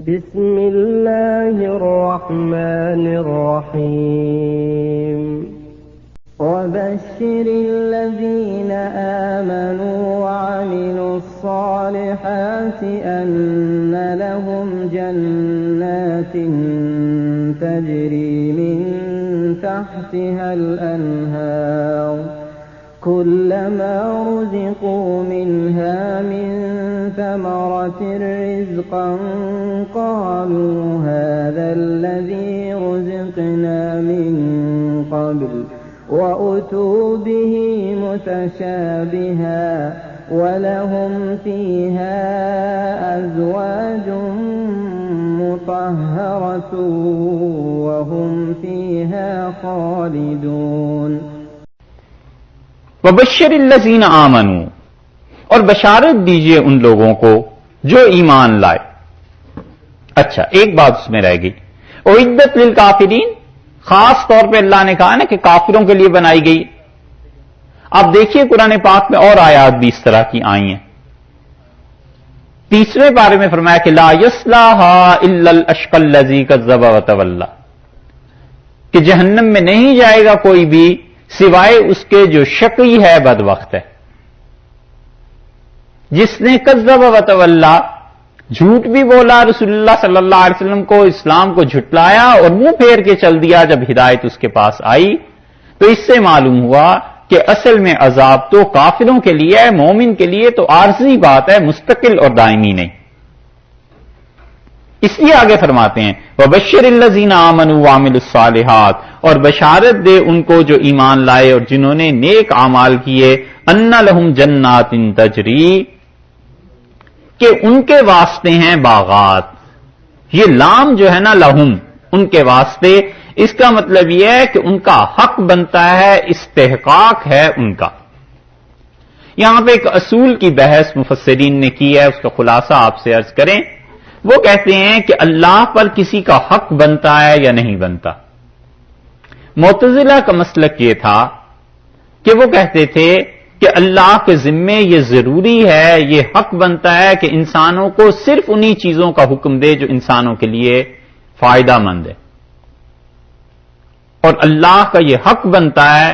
بسم الله الرحمن الرحيم وبشر الذين آمنوا وعملوا الصالحات أن لهم جنات تجري من تحتها الأنهار كلما رزقوا منها من ثمرة رزقا قالوا هذا الذي رزقنا من قبل وأتوا به متشابها ولهم فيها أزواج مطهرة وهم فيها خالدون وبشر الذین آمنوا، اور بشارت دیجئے ان لوگوں کو جو ایمان لائے۔ اچھا، ایک بات اس میں رہ گئی، اعدت للکافرین، خاص طور پہ اللہ نے کہا نا کہ کافروں کے لیے بنائی گئی۔ آپ دیکھیے قرآن پاک میں اور آیات بھی اس طرح کی آئی ہیں۔ تیسرے پارے میں فرمایا کہ لا یصلاھا الا الاشقی الذی کذب وتولی، کہ جہنم میں نہیں جائے گا کوئی بھی سوائے اس کے جو شقی ہے، بدبخت ہے، جس نے کذب وتولی، جھوٹ بھی بولا رسول اللہ صلی اللہ علیہ وسلم کو، اسلام کو جھٹلایا اور منہ پھیر کے چل دیا جب ہدایت اس کے پاس آئی۔ تو اس سے معلوم ہوا کہ اصل میں عذاب تو کافروں کے لیے ہے، مومن کے لیے تو عارضی بات ہے، مستقل اور دائمی نہیں۔ اس لیے آگے فرماتے ہیں وَبَشِّرِ الَّذِينَ آمَنُوا وَعَمِلُوا الصَّالِحَاتِ، اور بشارت دے ان کو جو ایمان لائے اور جنہوں نے نیک اعمال کیے، أَنَّ لَهُمْ جَنَّاتٍ تَجْرِي، کہ ان کے واسطے ہیں باغات۔ یہ لام جو ہے نا لہم، ان کے واسطے، اس کا مطلب یہ ہے کہ ان کا حق بنتا ہے، استحقاق ہے ان کا۔ یہاں پہ ایک اصول کی بحث مفسرین نے کی ہے، اس کا خلاصہ آپ سے عرض کریں۔ وہ کہتے ہیں کہ اللہ پر کسی کا حق بنتا ہے یا نہیں بنتا۔ معتزلہ کا مسلک یہ تھا کہ وہ کہتے تھے کہ اللہ کے ذمے یہ ضروری ہے، یہ حق بنتا ہے کہ انسانوں کو صرف انہی چیزوں کا حکم دے جو انسانوں کے لیے فائدہ مند ہے، اور اللہ کا یہ حق بنتا ہے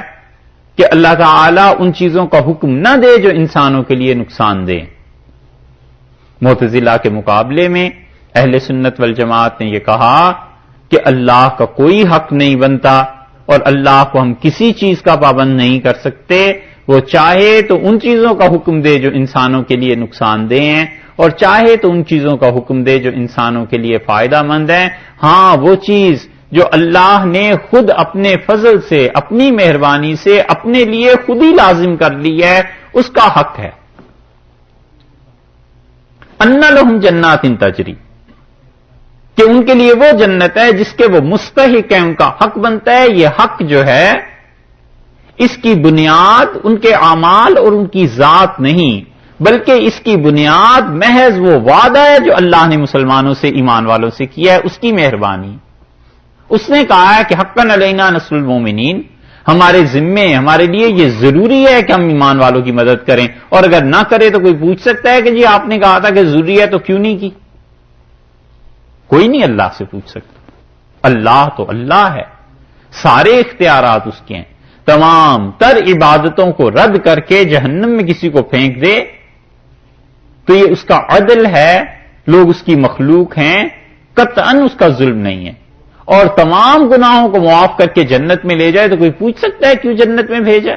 کہ اللہ تعالی ان چیزوں کا حکم نہ دے جو انسانوں کے لیے نقصان دے۔ معتزلہ کے مقابلے میں اہل سنت والجماعت نے یہ کہا کہ اللہ کا کوئی حق نہیں بنتا، اور اللہ کو ہم کسی چیز کا پابند نہیں کر سکتے۔ وہ چاہے تو ان چیزوں کا حکم دے جو انسانوں کے لیے نقصان دہ ہیں، اور چاہے تو ان چیزوں کا حکم دے جو انسانوں کے لیے فائدہ مند ہیں۔ ہاں، وہ چیز جو اللہ نے خود اپنے فضل سے، اپنی مہربانی سے اپنے لیے خود ہی لازم کر لی ہے، اس کا حق ہے۔ أَنَّ لَهُمْ جَنَّاتٍ تَجْرِي، کہ ان کے لیے وہ جنت ہے جس کے وہ مستحق ہیں، ان کا حق بنتا ہے۔ یہ حق جو ہے اس کی بنیاد ان کے اعمال اور ان کی ذات نہیں، بلکہ اس کی بنیاد محض وہ وعدہ ہے جو اللہ نے مسلمانوں سے، ایمان والوں سے کیا ہے، اس کی مہربانی۔ اس نے کہا ہے کہ حقاً علینا نصر المومنین، ہمارے ذمے، ہمارے لیے یہ ضروری ہے کہ ہم ایمان والوں کی مدد کریں، اور اگر نہ کرے تو کوئی پوچھ سکتا ہے کہ جی آپ نے کہا تھا کہ ضروری ہے تو کیوں نہیں کی؟ کوئی نہیں اللہ سے پوچھ سکتا۔ اللہ تو اللہ ہے، سارے اختیارات اس کے ہیں۔ تمام تر عبادتوں کو رد کر کے جہنم میں کسی کو پھینک دے تو یہ اس کا عدل ہے، لوگ اس کی مخلوق ہیں، قطعاً اس کا ظلم نہیں ہے۔ اور تمام گناہوں کو معاف کر کے جنت میں لے جائے تو کوئی پوچھ سکتا ہے کیوں جنت میں بھیجا؟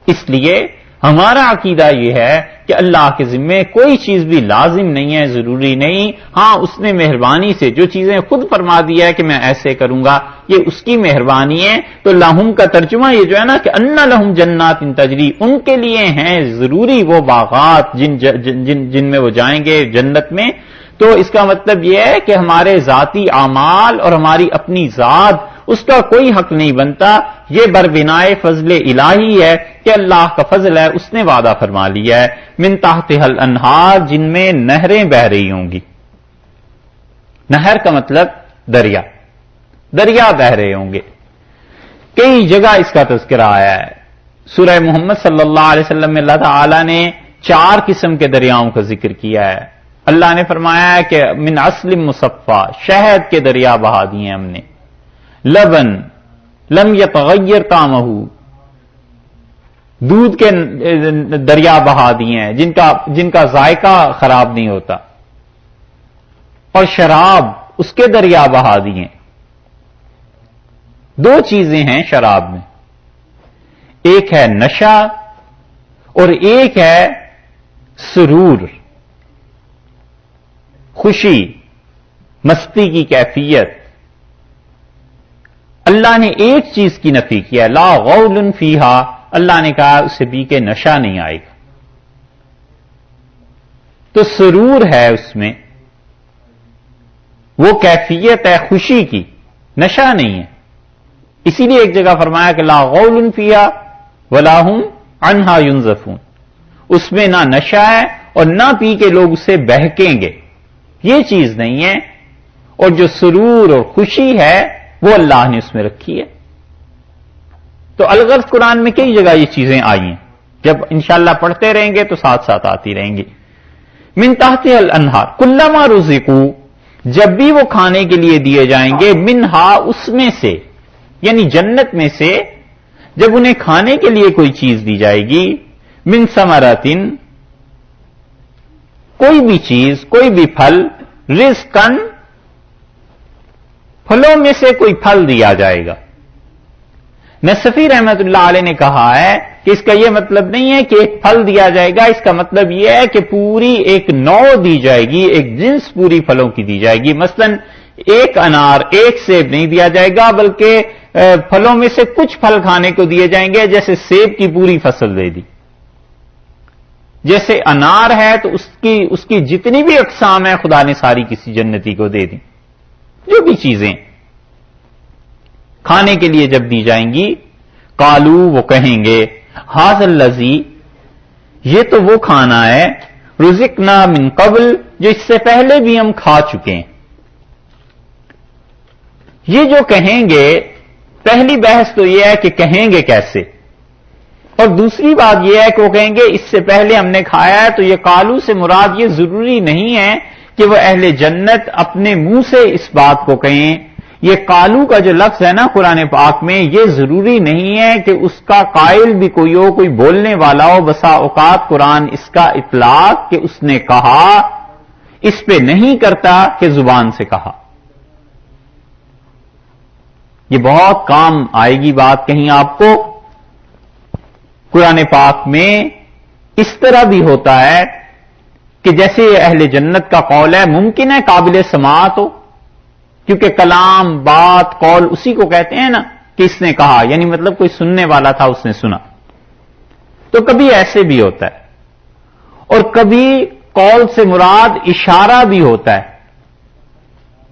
اس لیے ہمارا عقیدہ یہ ہے کہ اللہ کے ذمے کوئی چیز بھی لازم نہیں ہے، ضروری نہیں۔ ہاں، اس نے مہربانی سے جو چیزیں خود فرما دیا ہے کہ میں ایسے کروں گا، یہ اس کی مہربانی ہے۔ تو لہم کا ترجمہ یہ جو ہے نا کہ أَنَّ لَهُمْ جَنَّاتٍ تَجْرِي، ان کے لیے ہیں ضروری وہ باغات جن میں وہ جائیں گے جنت میں۔ تو اس کا مطلب یہ ہے کہ ہمارے ذاتی اعمال اور ہماری اپنی ذات، اس کا کوئی حق نہیں بنتا۔ یہ بربنائے فضل الہی ہے کہ اللہ کا فضل ہے، اس نے وعدہ فرما لیا ہے من تحتها الانہار، جن میں نہریں بہ رہی ہوں گی۔ نہر کا مطلب دریا، دریا بہ رہے ہوں گے۔ کئی جگہ اس کا تذکرہ آیا ہے۔ سورہ محمد صلی اللہ علیہ وسلم میں اللہ تعالی نے 4 قسم کے دریاؤں کا ذکر کیا ہے۔ اللہ نے فرمایا ہے کہ من اصل مصفا، شہد کے دریا بہا دیے ہم نے، لبن لم یتغیر طعمہ، دودھ کے دریا بہا دیے ہیں جن کا ذائقہ خراب نہیں ہوتا، اور شراب اس کے دریا بہا دیے۔ دو چیزیں ہیں شراب میں، ایک ہے نشہ اور ایک ہے سرور، خوشی، مستی کی کیفیت۔ اللہ نے ایک چیز کی نفی کیا، لا غول فیہا، اللہ نے کہا اسے پی کے نشہ نہیں آئے گا۔ تو سرور ہے اس میں، وہ کیفیت ہے خوشی کی، نشہ نہیں ہے۔ اسی لیے ایک جگہ فرمایا کہ لا غول فیہا ولا ہم عنہا ینزفون، اس میں نہ نشہ ہے اور نہ پی کے لوگ اسے بہکیں گے، یہ چیز نہیں ہے۔ اور جو سرور اور خوشی ہے وہ اللہ نے اس میں رکھی ہے۔ تو الغرض قرآن میں کئی جگہ یہ چیزیں آئی ہیں، جب انشاءاللہ پڑھتے رہیں گے تو ساتھ ساتھ آتی رہیں گی۔ من تحت الانہار کلما رزقوا، جب بھی وہ کھانے کے لیے دیے جائیں گے، منہا اس میں سے، یعنی جنت میں سے جب انہیں کھانے کے لیے کوئی چیز دی جائے گی، من ثمرۃ، کوئی بھی چیز، کوئی بھی پھل، رزقن، پھلوں میں سے کوئی پھل دیا جائے گا۔ نصفی رحمت اللہ علیہ نے کہا ہے کہ اس کا یہ مطلب نہیں ہے کہ ایک پھل دیا جائے گا، اس کا مطلب یہ ہے کہ پوری ایک نوع دی جائے گی، ایک جنس پوری پھلوں کی دی جائے گی۔ مثلا ایک انار، ایک سیب نہیں دیا جائے گا، بلکہ پھلوں میں سے کچھ پھل کھانے کو دیے جائیں گے، جیسے سیب کی پوری فصل دے دی۔ جیسے انار ہے تو اس کی جتنی بھی اقسام ہیں خدا نے ساری کسی جنتی کو دے دی۔ جو بھی چیزیں کھانے کے لیے جب دی جائیں گی، قالو، وہ کہیں گے، ھذا الذی، یہ تو وہ کھانا ہے، رزقنا من قبل، جو اس سے پہلے بھی ہم کھا چکے ہیں۔ یہ جو کہیں گے، پہلی بحث تو یہ ہے کہ کہیں گے کیسے، اور دوسری بات یہ ہے کہ وہ کہیں گے اس سے پہلے ہم نے کھایا ہے۔ تو یہ قالو سے مراد یہ ضروری نہیں ہے کہ وہ اہل جنت اپنے منہ سے اس بات کو کہیں۔ یہ قالو کا جو لفظ ہے نا قرآن پاک میں، یہ ضروری نہیں ہے کہ اس کا قائل بھی کوئی ہو، کوئی بولنے والا ہو۔ بسا اوقات قرآن اس کا اطلاق کہ اس نے کہا اس پہ نہیں کرتا کہ زبان سے کہا۔ یہ بہت کام آئے گی بات کہیں آپ کو۔ قرآن پاک میں اس طرح بھی ہوتا ہے کہ جیسے اہل جنت کا قول ہے، ممکن ہے قابل سماعت ہو، کیونکہ کلام، بات، قول اسی کو کہتے ہیں نا کہ اس نے کہا، یعنی مطلب کوئی سننے والا تھا، اس نے سنا۔ تو کبھی ایسے بھی ہوتا ہے، اور کبھی قول سے مراد اشارہ بھی ہوتا ہے،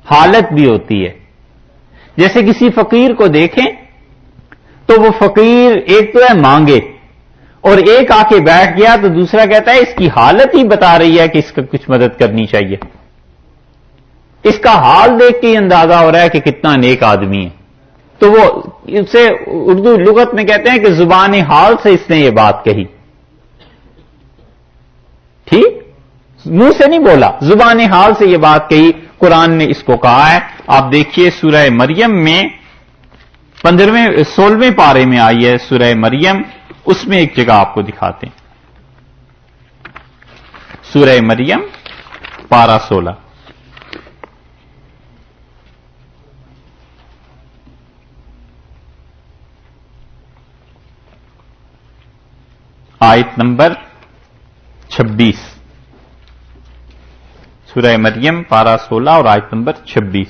حالت بھی ہوتی ہے۔ جیسے کسی فقیر کو دیکھیں تو وہ فقیر ایک تو ہے مانگے، اور ایک آ کے بیٹھ گیا تو دوسرا کہتا ہے اس کی حالت ہی بتا رہی ہے کہ اس کا کچھ مدد کرنی چاہیے۔ اس کا حال دیکھ کے ہی اندازہ ہو رہا ہے کہ کتنا نیک آدمی ہے۔ تو وہ اسے اردو لغت میں کہتے ہیں کہ زبان حال سے اس نے یہ بات کہی۔ ٹھیک، منہ سے نہیں بولا، زبان حال سے یہ بات کہی۔ قرآن نے اس کو کہا ہے۔ آپ دیکھیے سورہ مریم میں 16ویں پارے میں آئی ہے سورہ مریم، اس میں ایک جگہ آپ کو دکھاتے ہیں۔ سورہ مریم پارہ 16، آیت نمبر 26۔ سورہ مریم پارہ 16 اور آیت نمبر 26۔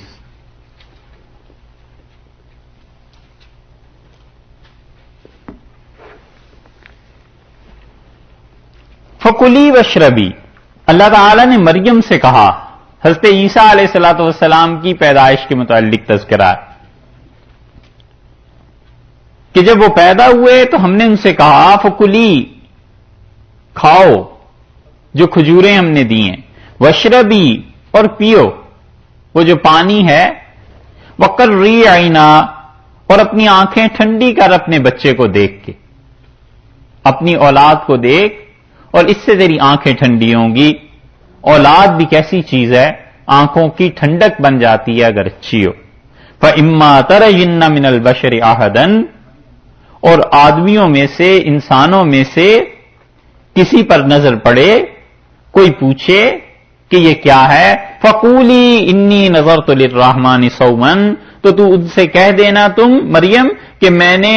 فَكُلِي وَاشْرَبِي، اللہ تعالیٰ نے مریم سے کہا، حضرت عیسیٰ علیہ الصلوۃ والسلام کی پیدائش کے متعلق تذکرہ ہے کہ جب وہ پیدا ہوئے تو ہم نے ان سے کہا فَكُلِي، کھاؤ جو کھجوریں ہم نے دی ہیں، وَاشْرَبِي، اور پیو وہ جو پانی ہے، وَقَرِّي عَيْنَا، اور اپنی آنکھیں ٹھنڈی کر اپنے بچے کو دیکھ کے، اپنی اولاد کو دیکھ اور اس سے تیری آنکھیں ٹھنڈی ہوں گی۔ اولاد بھی کیسی چیز ہے، آنکھوں کی ٹھنڈک بن جاتی ہے اگر اچھی ہو. فَإِمَّا تَرَيِنَّ مِنَ الْبَشَرِ أَحَدًا، اور آدمیوں میں سے، انسانوں میں سے کسی پر نظر پڑے، کوئی پوچھے کہ یہ کیا ہے، فَقُولِي إِنِّي نَظَرْتُ لِلرَّحْمَنِ صَوْمًا، تو ان سے کہہ دینا تم مریم کہ میں نے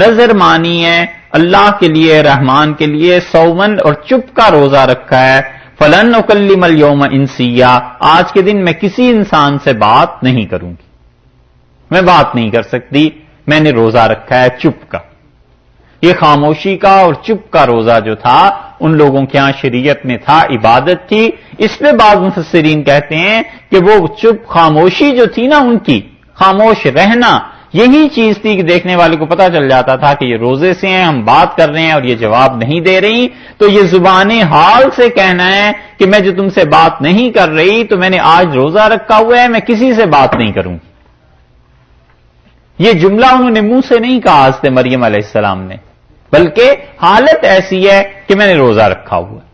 نظر مانی ہے اللہ کے لیے، رحمان کے لیے، صومن اور چپ کا روزہ رکھا ہے. فَلَنْ أُكَلِّمَ الْيَوْمَ إِنسِيًّا، آج کے دن میں کسی انسان سے بات نہیں کروں گی، میں بات نہیں کر سکتی، میں نے روزہ رکھا ہے چپ کا. یہ خاموشی کا اور چپ کا روزہ جو تھا ان لوگوں کے ہاں شریعت میں تھا، عبادت تھی. اس پہ بعض مفسرین کہتے ہیں کہ وہ چپ خاموشی جو تھی نا، ان کی خاموش رہنا، یہی چیز تھی کہ دیکھنے والے کو پتا چل جاتا تھا کہ یہ روزے سے ہیں، ہم بات کر رہے ہیں اور یہ جواب نہیں دے رہی، تو یہ زبان حال سے کہنا ہے کہ میں جو تم سے بات نہیں کر رہی تو میں نے آج روزہ رکھا ہوا ہے، میں کسی سے بات نہیں کروں گی. یہ جملہ انہوں نے منہ سے نہیں کہا حضرت مریم علیہ السلام نے، بلکہ حالت ایسی ہے کہ میں نے روزہ رکھا ہوا ہے.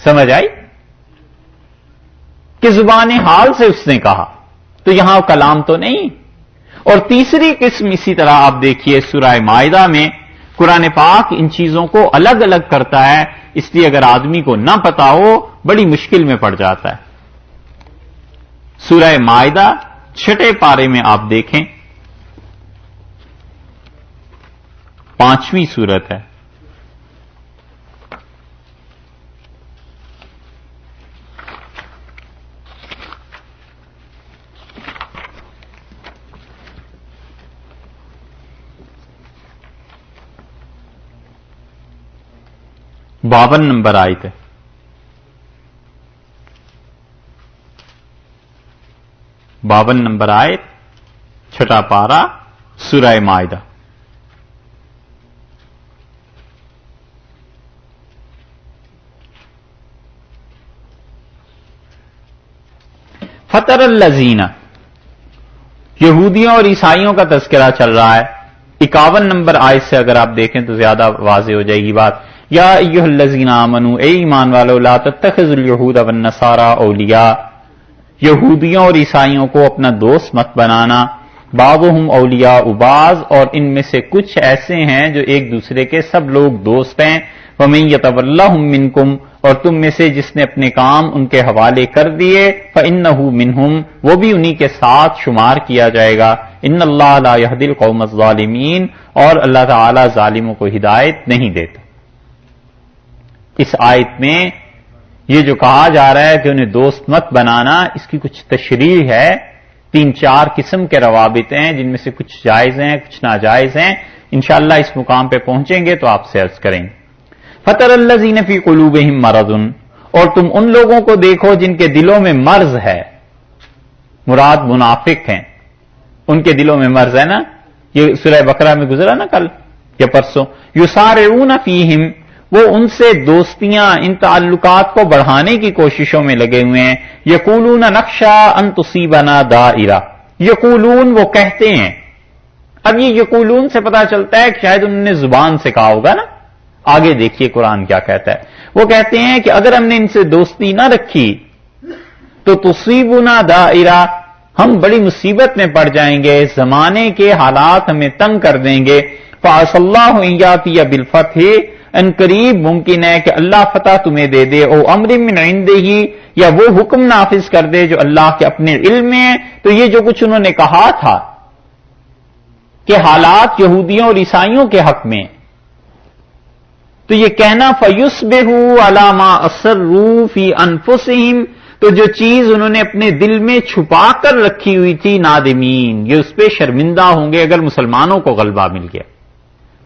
سمجھ آئی کہ زبان حال سے اس نے کہا، تو یہاں کلام تو نہیں. اور تیسری قسم اسی طرح آپ دیکھیے سورہ مائدہ میں قرآن پاک ان چیزوں کو الگ الگ کرتا ہے، اس لیے اگر آدمی کو نہ پتا ہو بڑی مشکل میں پڑ جاتا ہے. سورہ مائدہ 6 پارے میں آپ دیکھیں، 5ویں سورت ہے. باون نمبر آیت ہے. باون نمبر آیت، 6 پارہ سورہ مائدہ. فطر الذین، یہودیوں اور عیسائیوں کا تذکرہ چل رہا ہے. 51 نمبر آیت سے اگر آپ دیکھیں تو زیادہ واضح ہو جائے گی بات. یا ایھا الذین آمنوا، اے ایمان والو، لا تتخذوا اليہود والنصارى اولیاء، یہودیوں اور عیسائیوں کو اپنا دوست مت بنانا. بعضهم اولیاء بعض، اور ان میں سے کچھ ایسے ہیں جو ایک دوسرے کے سب لوگ دوست ہیں. ومن یتولہم منکم، اور تم میں سے جس نے اپنے کام ان کے حوالے کر دیے، فإنہ منہم، وہ بھی انہی کے ساتھ شمار کیا جائے گا. ان اللہ لا یہدی القوم الظالمین، اور اللہ تعالی ظالموں کو ہدایت نہیں دیتا. اس آیت میں یہ جو کہا جا رہا ہے کہ انہیں دوست مت بنانا، اس کی کچھ تشریح ہے. 3-4 قسم کے روابط ہیں جن میں سے کچھ جائز ہیں، کچھ ناجائز ہیں. انشاءاللہ اس مقام پہ پہنچیں گے تو آپ سے عرض کریں گے. فطر الذین فی قلوبہم مرض، اور تم ان لوگوں کو دیکھو جن کے دلوں میں مرض ہے. مراد منافق ہیں، ان کے دلوں میں مرض ہے نا. یہ سورہ بقرہ میں گزرا نا کل یا پرسوں. یسارعون فیہم، وہ ان سے دوستیاں، ان تعلقات کو بڑھانے کی کوششوں میں لگے ہوئے ہیں. یقولون نخشی ان تصیبنا دائرہ، یقولون وہ کہتے ہیں. اب یہ یقولون سے پتا چلتا ہے کہ شاید انہوں نے زبان سے کہا ہوگا نا. آگے دیکھیے قرآن کیا کہتا ہے. وہ کہتے ہیں کہ اگر ہم نے ان سے دوستی نہ رکھی تو تصیبنا دائرہ، ہم بڑی مصیبت میں پڑ جائیں گے، زمانے کے حالات ہمیں تنگ کر دیں گے. فعسى اللہ ان یاتی بالفتح، ان قریب ممکن ہے کہ اللہ فتح تمہیں دے دے. او امر من عنده، یا وہ حکم نافذ کر دے جو اللہ کے اپنے علم میں ہے. تو یہ جو کچھ انہوں نے کہا تھا کہ حالات یہودیوں اور عیسائیوں کے حق میں، تو یہ کہنا فَيُصْبِحُوا عَلَى مَا أَسَرُّوا فِي أَنفُسِهِمْ، تو جو چیز انہوں نے اپنے دل میں چھپا کر رکھی ہوئی تھی، نادمین، یہ اس پہ شرمندہ ہوں گے اگر مسلمانوں کو غلبہ مل گیا.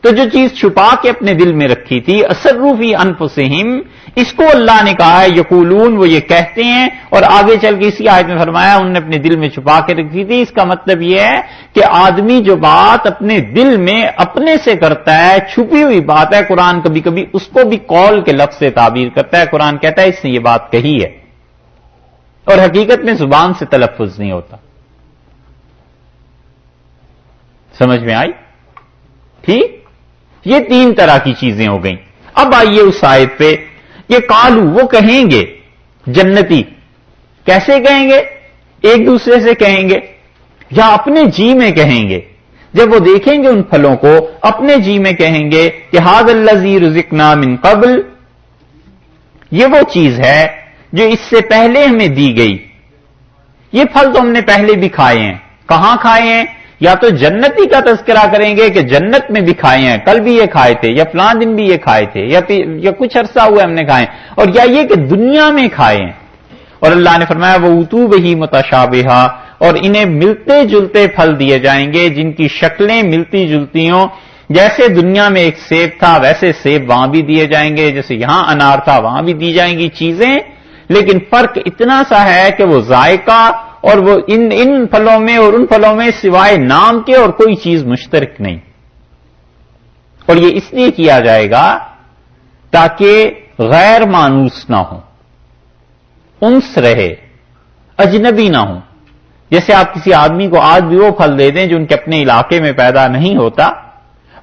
تو جو چیز چھپا کے اپنے دل میں رکھی تھی، أَسَرُّوا فِي أَنفُسِهِمْ، اس کو اللہ نے کہا ہے یقولون، وہ یہ کہتے ہیں. اور آگے چل کے اسی آیت میں فرمایا انہوں نے اپنے دل میں چھپا کے رکھی تھی. اس کا مطلب یہ ہے کہ آدمی جو بات اپنے دل میں اپنے سے کرتا ہے، چھپی ہوئی بات ہے، قرآن کبھی کبھی اس کو بھی قول کے لفظ سے تعبیر کرتا ہے. قرآن کہتا ہے اس نے یہ بات کہی ہے، اور حقیقت میں زبان سے تلفظ نہیں ہوتا. سمجھ میں آئی؟ ٹھیک، یہ 3 طرح کی چیزیں ہو گئیں. اب آئیے اس آیت پہ. یہ قالو وہ کہیں گے جنتی، کیسے کہیں گے؟ ایک دوسرے سے کہیں گے یا اپنے جی میں کہیں گے؟ جب وہ دیکھیں گے ان پھلوں کو اپنے جی میں کہیں گے کہ ھذا الذی رزقنا من قبل، یہ وہ چیز ہے جو اس سے پہلے ہمیں دی گئی، یہ پھل تو ہم نے پہلے بھی کھائے ہیں۔ کہاں کھائے ہیں؟ یا تو جنتی کا تذکرہ کریں گے کہ جنت میں بھی کھائے ہیں، کل بھی یہ کھائے تھے، یا فلاں دن بھی یہ کھائے تھے، یا کچھ عرصہ ہوا ہم نے کھائے، اور یا یہ کہ دنیا میں کھائے ہیں۔ اور اللہ نے فرمایا وہ اوتوا بہ متشابہا، اور انہیں ملتے جلتے پھل دیے جائیں گے جن کی شکلیں ملتی جلتی ہوں، جیسے دنیا میں ایک سیب تھا ویسے سیب وہاں بھی دیے جائیں گے، جیسے یہاں انار تھا وہاں بھی دی جائیں گی چیزیں، لیکن فرق اتنا سا ہے کہ وہ ذائقہ اور وہ ان پھلوں میں اور ان پھلوں میں سوائے نام کے اور کوئی چیز مشترک نہیں۔ اور یہ اس لیے کیا جائے گا تاکہ غیر مانوس نہ ہو، انس رہے، اجنبی نہ ہو۔ جیسے آپ کسی آدمی کو آج بھی وہ پھل دے دیں جو ان کے اپنے علاقے میں پیدا نہیں ہوتا۔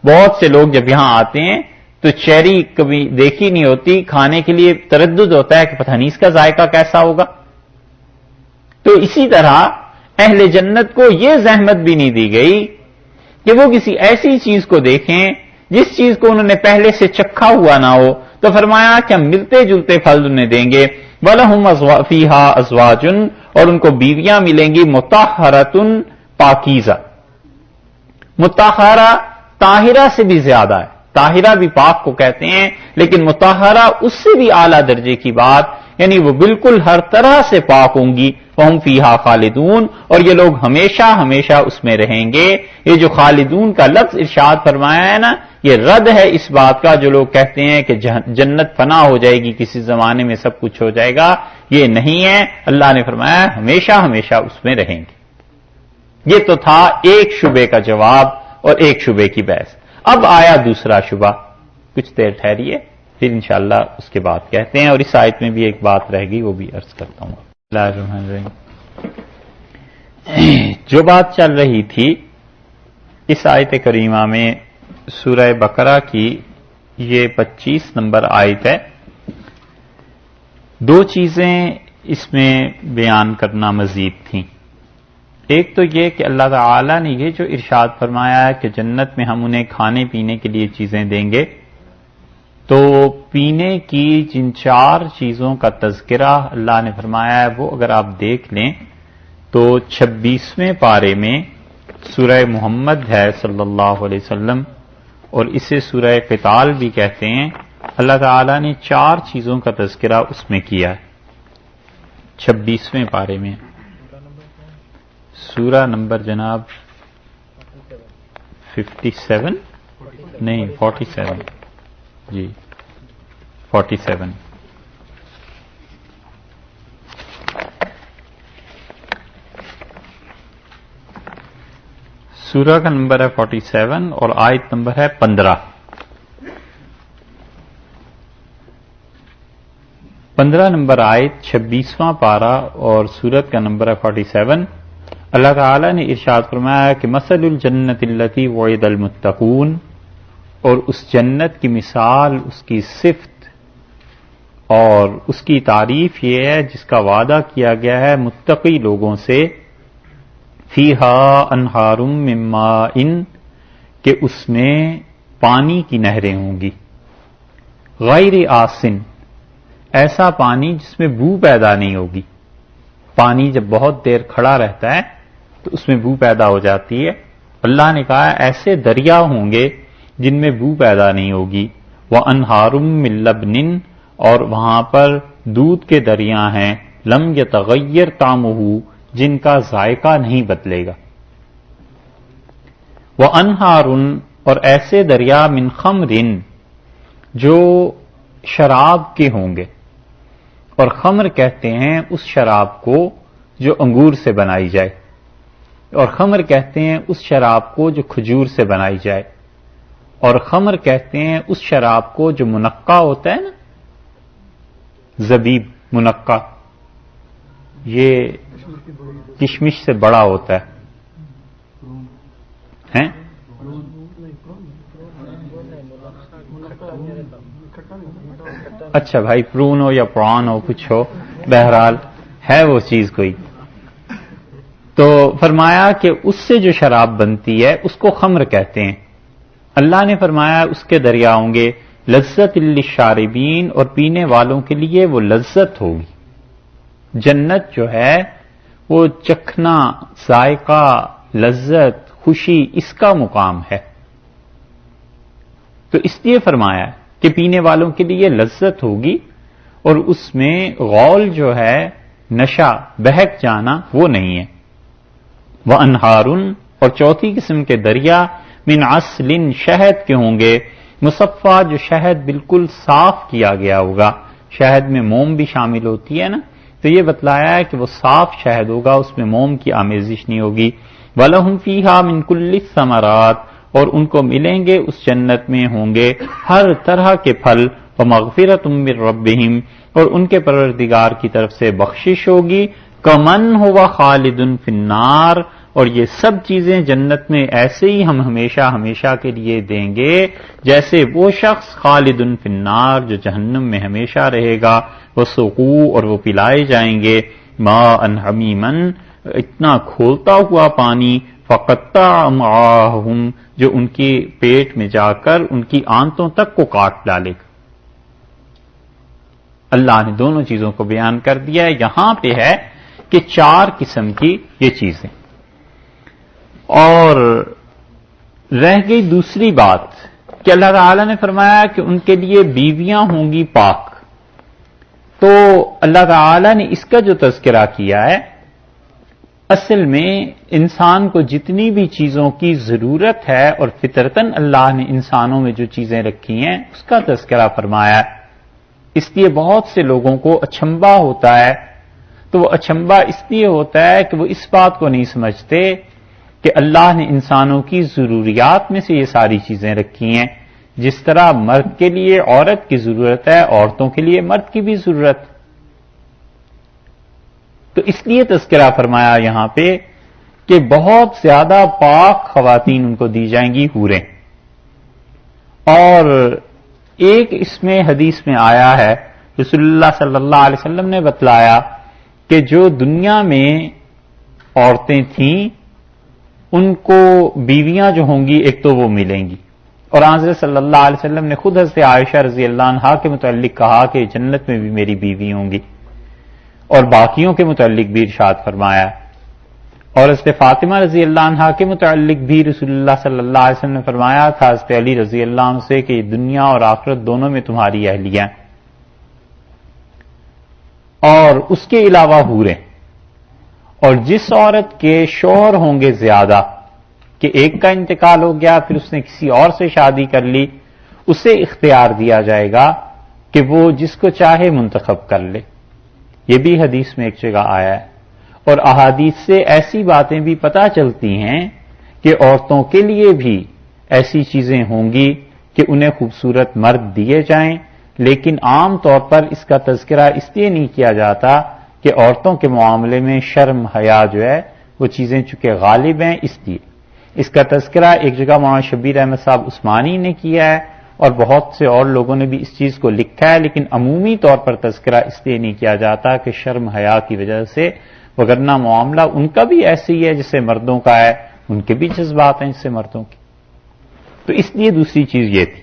بہت سے لوگ جب یہاں آتے ہیں تو چیری کبھی دیکھی نہیں ہوتی، کھانے کے لیے تردد ہوتا ہے کہ پتہ نہیں اس کا ذائقہ کیسا ہوگا۔ تو اسی طرح اہل جنت کو یہ زحمت بھی نہیں دی گئی کہ وہ کسی ایسی چیز کو دیکھیں جس چیز کو انہوں نے پہلے سے چکھا ہوا نہ ہو، تو فرمایا کہ ہم ملتے جلتے پھل انہیں دیں گے۔ وَلَهُمْ فِيهَا أَزْوَاجٌ، اور ان کو بیویاں ملیں گی مطہرۃ پاکیزہ۔ مطہرہ طاہرہ سے بھی زیادہ ہے، طاہرہ بھی پاک کو کہتے ہیں، لیکن مطہرہ اس سے بھی اعلیٰ درجے کی بات، یعنی وہ بالکل ہر طرح سے پاک ہوں گی۔ وَهُمْ فِيهَا خَالِدُونَ، اور یہ لوگ ہمیشہ ہمیشہ اس میں رہیں گے۔ یہ جو خالدون کا لفظ ارشاد فرمایا ہے نا، یہ رد ہے اس بات کا جو لوگ کہتے ہیں کہ جنت فنا ہو جائے گی، کسی زمانے میں سب کچھ ہو جائے گا، یہ نہیں ہے۔ اللہ نے فرمایا ہمیشہ ہمیشہ اس میں رہیں گے۔ یہ تو تھا ایک شبے کا جواب اور ایک شبے کی بحث۔ اب آیا دوسرا شبہ، کچھ دیر ٹھہریے پھر انشاءاللہ اس کے بعد کہتے ہیں، اور اس آیت میں بھی ایک بات رہ گئی وہ بھی عرض کرتا ہوں۔ اللہ الرحمن الرحیم۔ جو بات چل رہی تھی اس آیت کریمہ میں سورہ بقرہ کی، یہ 25 نمبر آیت ہے۔ دو چیزیں اس میں بیان کرنا مزید تھیں۔ ایک تو یہ کہ اللہ تعالیٰ نے یہ جو ارشاد فرمایا ہے کہ جنت میں ہم انہیں کھانے پینے کے لیے چیزیں دیں گے، تو پینے کی جن 4 چیزوں کا تذکرہ اللہ نے فرمایا ہے وہ اگر آپ دیکھ لیں تو 26ویں پارے میں سورہ محمد ہے صلی اللہ علیہ وسلم، اور اسے سورہ قتال بھی کہتے ہیں۔ اللہ تعالیٰ نے 4 چیزوں کا تذکرہ اس میں کیا ہے 26ویں پارے میں۔ سورہ نمبر جناب 57 نہیں 47 جی 47۔ سورہ کا نمبر ہے 47 اور آیت نمبر ہے 15۔ 15 نمبر آیت 26واں پارہ اور سورت کا نمبر ہے 47۔ اللہ تعالیٰ نے ارشاد فرمایا کہ مثل الجنت التی وعد المتقون، اور اس جنت کی مثال، اس کی صفت اور اس کی تعریف یہ ہے جس کا وعدہ کیا گیا ہے متقی لوگوں سے۔ فیہا انہار من ماء، کہ اس میں پانی کی نہریں ہوں گی، غیر آسن، ایسا پانی جس میں بو پیدا نہیں ہوگی۔ پانی جب بہت دیر کھڑا رہتا ہے تو اس میں بو پیدا ہو جاتی ہے۔ اللہ نے کہا ایسے دریا ہوں گے جن میں بو پیدا نہیں ہوگی۔ وَأَنْهَارٌ مِّن لَبْنٍ، اور وہاں پر دودھ کے دریا ہیں، لم يتغیر طعمہ، جن کا ذائقہ نہیں بدلے گا۔ وَأَنْهَارٌ، اور ایسے دریا من خمر، جو شراب کے ہوں گے، اور خمر کہتے ہیں اس شراب کو جو انگور سے بنائی جائے، اور خمر کہتے ہیں اس شراب کو جو کھجور سے بنائی جائے، اور خمر کہتے ہیں اس شراب کو جو منقع ہوتا ہے نا، زبیب منقع، یہ کشمش سے بڑا ہوتا ہے، ہیں؟ اچھا بھائی، پرون ہو یا پران ہو، کچھ ہو، بہرحال ہے وہ چیز کوئی. تو فرمایا کہ اس سے جو شراب بنتی ہے اس کو خمر کہتے ہیں. اللہ نے فرمایا اس کے دریا ہوں گے لذت للشاربین، اور پینے والوں کے لیے وہ لذت ہوگی. جنت جو ہے وہ چکھنا، ذائقہ، لذت، خوشی، اس کا مقام ہے. تو اس لیے فرمایا کہ پینے والوں کے لیے لذت ہوگی، اور اس میں غول جو ہے، نشہ، بہک جانا، وہ نہیں ہے. وَأَنْهَارٌ، اور چوتھی قسم کے دریا من عسل، شہد کے ہوں گے، مصفا، جو شہد بالکل صاف کیا گیا ہوگا. شہد میں موم بھی شامل ہوتی ہے نا، تو یہ بتلایا ہے کہ وہ صاف شہد ہوگا، اس میں موم کی آمیزش نہیں ہوگی. وَلَهُمْ فِيهَا مِنْ كُلِّ الثَّمَرَاتِ، اور ان کو ملیں گے اس جنت میں ہوں گے ہر طرح کے پھل. وَمَغْفِرَةٌ مِّن رَّبِّهِمْ، اور ان کے پروردگار کی طرف سے بخشش ہوگی. کمن ہوا خالد فی النار، اور یہ سب چیزیں جنت میں ایسے ہی ہم ہمیشہ ہمیشہ کے لیے دیں گے جیسے وہ شخص خالد فی النار جو جہنم میں ہمیشہ رہے گا. وسقوا، اور وہ پلائے جائیں گے ماء حمیما، اتنا کھولتا ہوا پانی، فقطع امعاءہم، جو ان کے پیٹ میں جا کر ان کی آنتوں تک کو کاٹ ڈالے گا. اللہ نے دونوں چیزوں کو بیان کر دیا ہے. یہاں پہ ہے کہ 4 قسم کی یہ چیزیں. اور رہ گئی دوسری بات کہ اللہ تعالی نے فرمایا کہ ان کے لیے بیویاں ہوں گی پاک. تو اللہ تعالی نے اس کا جو تذکرہ کیا ہے، اصل میں انسان کو جتنی بھی چیزوں کی ضرورت ہے اور فطرتاً اللہ نے انسانوں میں جو چیزیں رکھی ہیں اس کا تذکرہ فرمایا ہے. اس لیے بہت سے لوگوں کو اچنبھا ہوتا ہے. تو وہ اچنبھا اس لیے ہوتا ہے کہ وہ اس بات کو نہیں سمجھتے کہ اللہ نے انسانوں کی ضروریات میں سے یہ ساری چیزیں رکھی ہیں. جس طرح مرد کے لیے عورت کی ضرورت ہے، عورتوں کے لیے مرد کی بھی ضرورت. تو اس لیے تذکرہ فرمایا یہاں پہ کہ بہت زیادہ پاک خواتین ان کو دی جائیں گی، حوریں. اور ایک اس میں حدیث میں آیا ہے، رسول اللہ صلی اللہ علیہ وسلم نے بتلایا کہ جو دنیا میں عورتیں تھیں ان کو بیویاں جو ہوں گی ایک تو وہ ملیں گی. اور حضرت صلی اللہ علیہ وسلم نے خود حضرت عائشہ رضی اللہ عنہا کے متعلق کہا کہ جنت میں بھی میری بیوی ہوں گی، اور باقیوں کے متعلق بھی ارشاد فرمایا. اور حضرت فاطمہ رضی اللہ عنہا کے متعلق بھی رسول اللہ صلی اللہ علیہ وسلم نے فرمایا تھا حضرت علی رضی اللہ عنہ سے کہ دنیا اور آخرت دونوں میں تمہاری اہلیہ ہیں. اور اس کے علاوہ حوریں. اور جس عورت کے شوہر ہوں گے زیادہ، کہ ایک کا انتقال ہو گیا پھر اس نے کسی اور سے شادی کر لی، اسے اختیار دیا جائے گا کہ وہ جس کو چاہے منتخب کر لے. یہ بھی حدیث میں ایک جگہ آیا ہے. اور احادیث سے ایسی باتیں بھی پتہ چلتی ہیں کہ عورتوں کے لیے بھی ایسی چیزیں ہوں گی کہ انہیں خوبصورت مرد دیے جائیں، لیکن عام طور پر اس کا تذکرہ اس لیے نہیں کیا جاتا کہ عورتوں کے معاملے میں شرم حیا جو ہے وہ چیزیں چونکہ غالب ہیں، اس لیے اس کا تذکرہ ایک جگہ مولانا شبیر احمد صاحب عثمانی نے کیا ہے، اور بہت سے اور لوگوں نے بھی اس چیز کو لکھا ہے، لیکن عمومی طور پر تذکرہ اس لیے نہیں کیا جاتا کہ شرم حیا کی وجہ سے، وگرنہ معاملہ ان کا بھی ایسے ہی ہے جسے مردوں کا ہے، ان کے بھی جذبات ہیں جسے مردوں کی. تو اس لیے دوسری چیز یہ تھی.